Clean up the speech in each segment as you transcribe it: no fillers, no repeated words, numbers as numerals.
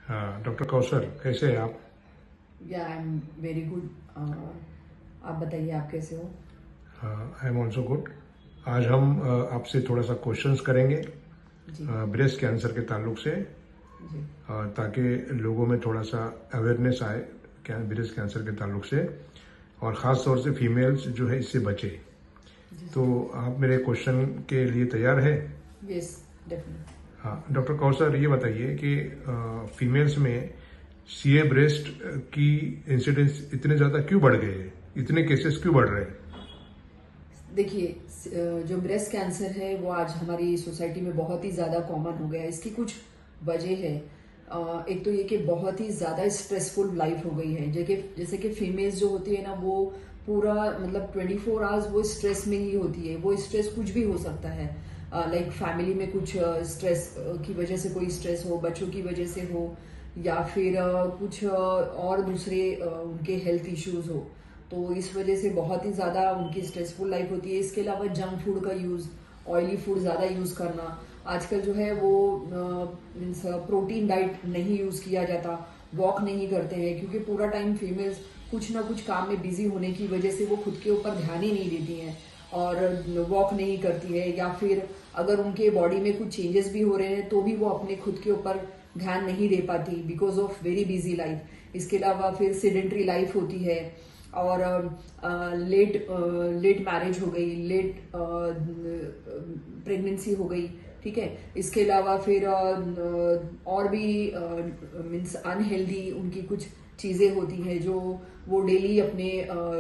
हाँ, डॉक्टर कौशल कैसे हैं आप? या आई एम वेरी गुड। आप बताइए, आप कैसे हो? I am also good. आज हम आपसे थोड़ा सा क्वेश्चंस करेंगे जी ब्रेस्ट कैंसर के ताल्लुक से, जी ताकि लोगों में थोड़ा सा अवेयरनेस आए ब्रेस्ट कैंसर के ताल्लुक से, और ख़ास तौर से फीमेल्स जो है इससे बचे। जी तो आप मेरे क्वेश्चन के लिए तैयार है? Yes, definitely. हाँ, डॉक्टर कौशल ये बताइए कि फीमेल्स में सीए ब्रेस्ट की इंसिडेंस इतने ज़्यादा क्यों बढ़ गए हैं? इतने केसेस क्यों बढ़ रहे हैं? देखिए, जो ब्रेस्ट कैंसर है वो आज हमारी सोसाइटी में बहुत ही ज़्यादा कॉमन हो गया है। इसकी कुछ वजह है। एक तो ये कि बहुत ही ज़्यादा स्ट्रेसफुल लाइफ हो गई है। जैसे कि फीमेल्स जो होती है ना, वो पूरा मतलब 24 आवर्स वो स्ट्रेस में ही होती है। वो स्ट्रेस कुछ भी हो सकता है, लाइक फैमिली में कुछ स्ट्रेस की वजह से कोई स्ट्रेस हो, बच्चों की वजह से हो, या फिर कुछ और दूसरे उनके हेल्थ इश्यूज हो। तो इस वजह से बहुत ही ज़्यादा उनकी स्ट्रेसफुल लाइफ होती है। इसके अलावा जंक फूड का यूज़, ऑयली फूड ज़्यादा यूज़ करना, आजकल जो है वो मीन्स प्रोटीन डाइट नहीं यूज़ किया जाता, वॉक नहीं करते हैं, क्योंकि पूरा टाइम फीमेल्स कुछ ना कुछ काम में बिजी होने की वजह से वो खुद के ऊपर ध्यान ही नहीं देती हैं और वॉक नहीं करती है, या फिर अगर उनके बॉडी में कुछ चेंजेस भी हो रहे हैं तो भी वो अपने खुद के ऊपर ध्यान नहीं दे पाती because of very busy life. इसके अलावा फिर सीडेंट्री लाइफ होती है, और लेट मैरिज हो गई, लेट प्रेगनेंसी हो गई। ठीक है, इसके अलावा फिर और भी मीन्स अनहेल्दी उनकी कुछ चीज़ें होती हैं जो वो डेली अपने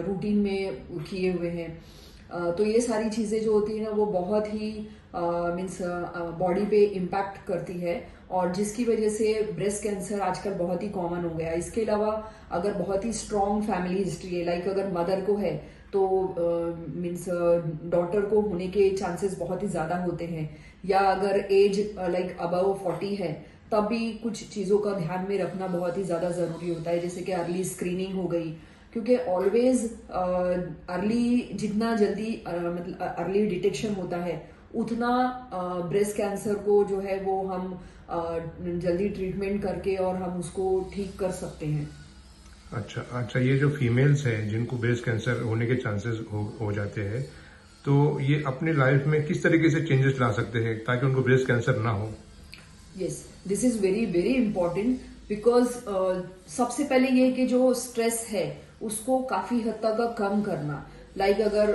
रूटीन में किए हुए हैं। तो ये सारी चीज़ें जो होती है ना, वो बहुत ही मीन्स बॉडी पे इम्पैक्ट करती है, और जिसकी वजह से ब्रेस्ट कैंसर आजकल बहुत ही कॉमन हो गया है। इसके अलावा अगर बहुत ही स्ट्रॉन्ग फैमिली हिस्ट्री है, लाइक अगर मदर को है तो मीन्स डॉटर को होने के चांसेस बहुत ही ज़्यादा होते हैं, या अगर एज लाइक अबव 40 है तब भी कुछ चीज़ों का ध्यान में रखना बहुत ही ज़्यादा ज़रूरी होता है, जैसे कि अर्ली स्क्रीनिंग हो गई। क्योंकि ऑलवेज अर्ली, जितना जल्दी मतलब अर्ली डिटेक्शन होता है, उतना ब्रेस्ट कैंसर को जो है वो हम जल्दी ट्रीटमेंट करके और हम उसको ठीक कर सकते हैं। अच्छा अच्छा, ये जो फीमेल्स हैं जिनको ब्रेस्ट कैंसर होने के चांसेस हो जाते हैं, तो ये अपने लाइफ में किस तरीके से चेंजेस ला सकते हैं ताकि उनको ब्रेस्ट कैंसर ना हो? Yes, this is very very important, because सबसे पहले ये कि जो स्ट्रेस है उसको काफी हद तक कम करना। लाइक अगर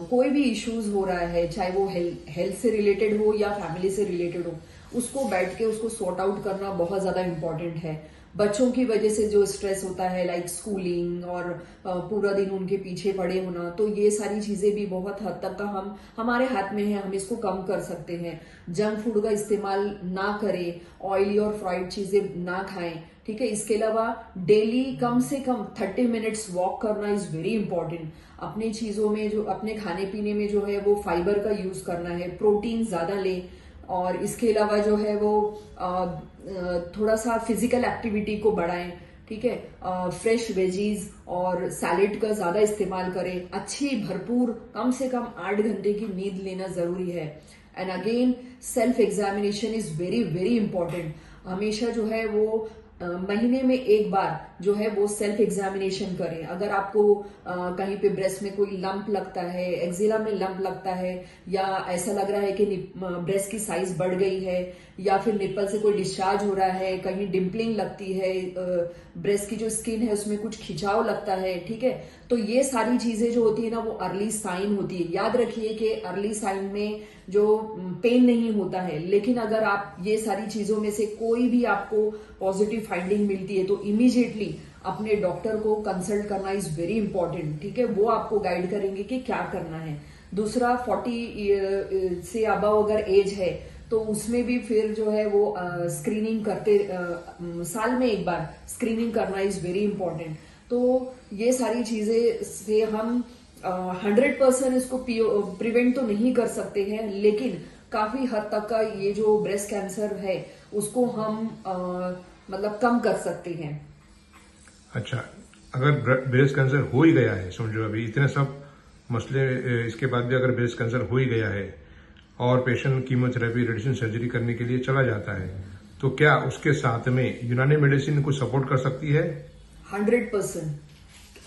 कोई भी इश्यूज हो रहा है, चाहे वो हेल्थ से रिलेटेड हो या फैमिली से रिलेटेड हो, उसको बैठ के उसको सॉर्ट आउट करना बहुत ज्यादा इंपॉर्टेंट है। बच्चों की वजह से जो स्ट्रेस होता है, लाइक स्कूलिंग और पूरा दिन उनके पीछे पड़े होना, तो ये सारी चीजें भी बहुत हद तक का हमारे हाथ में है, हम इसको कम कर सकते हैं। जंक फूड का इस्तेमाल ना करें, ऑयली और फ्राइड चीजें ना खाएं। ठीक है, इसके अलावा डेली कम से कम 30 मिनट्स वॉक करना इज वेरी इंपॉर्टेंट। अपनी चीजों में जो अपने खाने पीने में जो है वो फाइबर का यूज करना है, प्रोटीन ज्यादा ले, और इसके अलावा जो है वो थोड़ा सा फिजिकल एक्टिविटी को बढ़ाएं। ठीक है, फ्रेश वेजीज और सैलेड का ज्यादा इस्तेमाल करें, अच्छी भरपूर कम से कम 8 घंटे की नींद लेना जरूरी है। And again, self examination is very very important. हमेशा जो है वो महीने में एक बार जो है वो सेल्फ एग्जामिनेशन करें। अगर आपको कहीं पे ब्रेस्ट में कोई लंप लगता है, एक्जिला में लंप लगता है, या ऐसा लग रहा है कि ब्रेस्ट की साइज बढ़ गई है, या फिर निप्पल से कोई डिस्चार्ज हो रहा है, कहीं डिम्पलिंग लगती है, ब्रेस्ट की जो स्किन है उसमें कुछ खिंचाव लगता है, ठीक है, तो ये सारी चीजें जो होती है ना वो अर्ली साइन होती है। याद रखिए कि अर्ली साइन में जो पेन नहीं होता है, लेकिन अगर आप ये सारी चीजों में से कोई भी आपको पॉजिटिव फाइंडिंग मिलती है तो इमीडिएटली अपने डॉक्टर को कंसल्ट करना इज वेरी इंपॉर्टेंट। ठीक है, वो आपको गाइड करेंगे कि क्या करना है। दूसरा, 40 से अबव अगर एज है तो उसमें भी फिर जो है वो स्क्रीनिंग करते, साल में एक बार स्क्रीनिंग करना इज वेरी इंपॉर्टेंट। तो ये सारी चीजें से हम 100% इसको प्रिवेंट तो नहीं कर सकते हैं, लेकिन काफी हद तक का ये जो ब्रेस्ट कैंसर है उसको हम मतलब कम कर सकते हैं। अच्छा, अगर ब्रेस्ट कैंसर हो ही गया है, समझो अभी इतने सब मसले, इसके बाद भी अगर ब्रेस्ट कैंसर हो ही गया है और पेशेंट कीमोथेरेपी रेडिएशन सर्जरी करने के लिए चला जाता है, तो क्या उसके साथ में यूनानी मेडिसिन को सपोर्ट कर सकती है? 100%।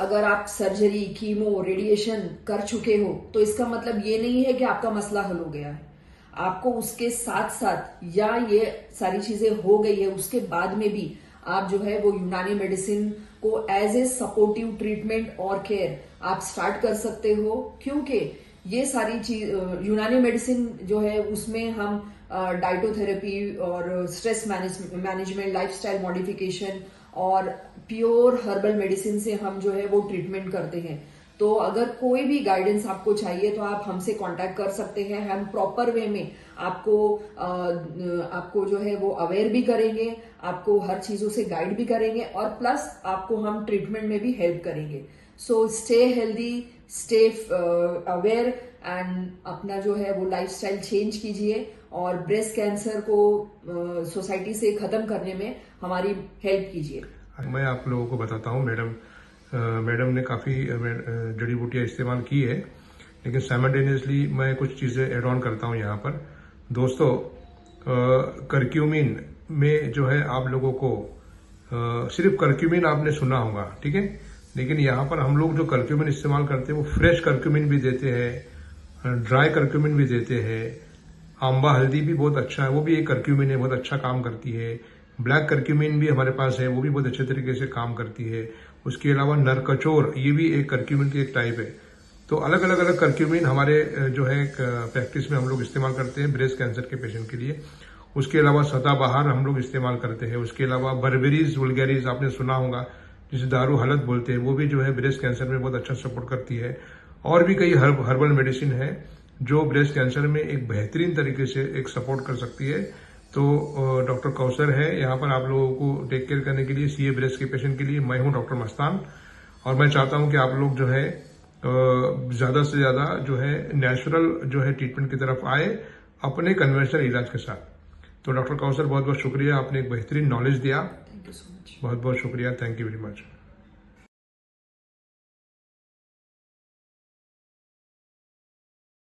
अगर आप सर्जरी, कीमो, रेडिएशन कर चुके हो तो इसका मतलब ये नहीं है कि आपका मसला हल हो गया है। आपको उसके साथ साथ या ये सारी चीजें हो गई है उसके बाद में भी आप जो है वो यूनानी मेडिसिन को एज ए सपोर्टिव ट्रीटमेंट और केयर आप स्टार्ट कर सकते हो, क्योंकि ये सारी चीज यूनानी मेडिसिन जो है उसमें हम डाइटोथेरेपी और स्ट्रेस मैनेजमेंट, लाइफस्टाइल मॉडिफिकेशन और प्योर हर्बल मेडिसिन से हम जो है वो ट्रीटमेंट करते हैं। तो अगर कोई भी गाइडेंस आपको चाहिए तो आप हमसे कांटेक्ट कर सकते हैं। हम प्रॉपर वे में आपको जो है वो अवेयर भी करेंगे, आपको हर चीजों से गाइड भी करेंगे और प्लस आपको हम ट्रीटमेंट में भी हेल्प करेंगे। So stay healthy, stay aware and अपना जो है वो लाइफस्टाइल चेंज कीजिए और ब्रेस्ट कैंसर को सोसाइटी से खत्म करने में हमारी हेल्प कीजिए। मैं आप लोगों को बताता हूँ, मैडम ने काफ़ी जड़ी बूटियाँ इस्तेमाल की है, लेकिन साइमल्टेनियसली मैं कुछ चीज़ें एड ऑन करता हूँ यहाँ पर। दोस्तों, करक्यूमिन में जो है आप लोगों को सिर्फ करक्यूमिन आपने सुना होगा, ठीक है, लेकिन यहाँ पर हम लोग जो करक्यूमिन इस्तेमाल करते हैं वो फ्रेश करक्यूमिन भी देते हैं, ड्राई करक्यूमिन भी देते हैं। आंबा हल्दी भी बहुत अच्छा है, वो भी एक करक्यूमिन है, बहुत अच्छा काम करती है। ब्लैक करक्यूमिन भी हमारे पास है, वो भी बहुत अच्छे तरीके से काम करती है। उसके अलावा नरकचोर, ये भी एक करक्यूमिन की एक टाइप है। तो अलग अलग करक्यूमिन हमारे जो है प्रैक्टिस में हम लोग इस्तेमाल करते हैं ब्रेस्ट कैंसर के पेशेंट के लिए। उसके अलावा सदाबहार हम लोग इस्तेमाल करते हैं। उसके अलावा बर्बेरीज वुल्गैरिस आपने सुना होगा, जिसे दारू हलत बोलते हैं, वो भी जो है ब्रेस्ट कैंसर में बहुत अच्छा सपोर्ट करती है। और भी कई हर्बल मेडिसिन है जो ब्रेस्ट कैंसर में एक बेहतरीन तरीके से एक सपोर्ट कर सकती है। तो डॉक्टर कौसर है यहाँ पर आप लोगों को टेक केयर करने के लिए, सीए ब्रेस्ट के पेशेंट के लिए। मैं हूँ डॉक्टर मस्तान और मैं चाहता हूँ कि आप लोग जो है ज्यादा से ज्यादा जो है नेचुरल जो है ट्रीटमेंट की तरफ आए अपने कन्वेंशनल इलाज के साथ। तो डॉक्टर कौसर, बहुत बहुत शुक्रिया, आपने एक बेहतरीन नॉलेज दिया। Thank you so much. बहुत बहुत शुक्रिया, थैंक यू वेरी मच।